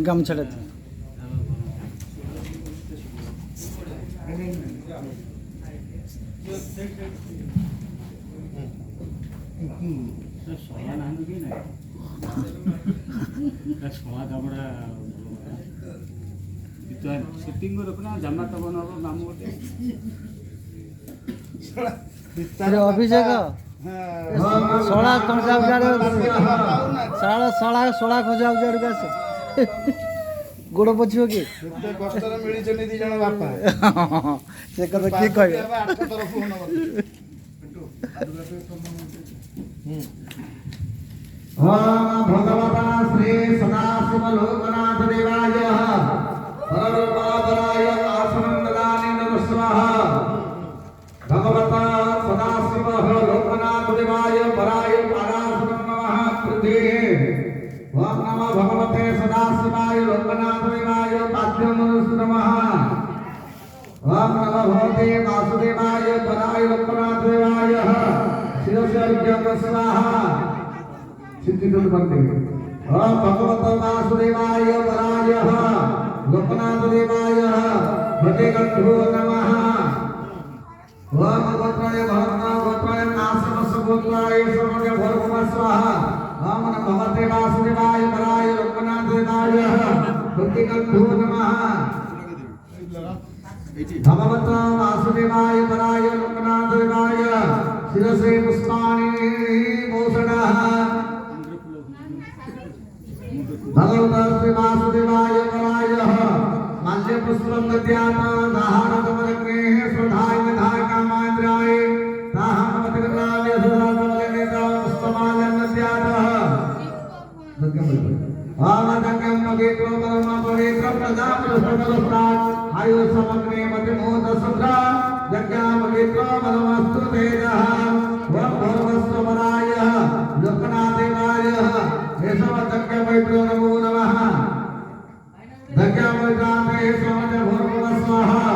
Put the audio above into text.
गमछड़ अभिषेक सोला खोजा सोला खोजा गोड़ पछियो कि कष्ट मिली दी जन बापा से कथा की कह भगवता श्री सदाशिव लोकनाथ देवाय पररूपाधराय आसनंददानि नमः स्वाहा। भगवता सदाशिव लोकनाथ देवाय पराय पारासनं नमः कृते। ओम नमः भगवते सदाशिवाय लोकनाथ देवाय पाद्यं नमः। ओम नमः भगवते वासुदेवाय पराय लोकनाथ देवाय शिरस्यर्घ्यं स्वाहा। चिंतित बंदे ओम भगवते वासुदेवाय पराय लोकनाथ देवाय भटेकंठो नमः। ओम गोत्राय भरता गोत्राय नासमस गोत्राय सर्वज्ञ भोर्भुव स्वाहा। ओम नमः भगवते वासुदेवाय पराय लोकनाथ देवाय भटेकंठो नमः। भगवते वासुदेवाय पराय लोकनाथ देवाय शिरसे पुष्पाणि भूषणः। भगवते वासुदेवाय पराय माल्य पुष्पं दद्यात् दाहानकमलग्नेः श्रद्धाय विधाय कामान्द्राय दाहानमतिग्राम्य सदानवलनेता पुष्पमाल्यं दद्यात्। आमदकं मगेत्रो परम पवित्रं प्रजापतिस्वस्तात् आयु समग्रे मतिमोद सुद्रा यज्ञामगेत्रो परमस्तु तेजः। वं भर्वस्व पराय लोकनाथ देवाय हेशवदक्य मैत्रो नमो नमः। दक्या मैत्राते समज भोर्भुव स्वाहा।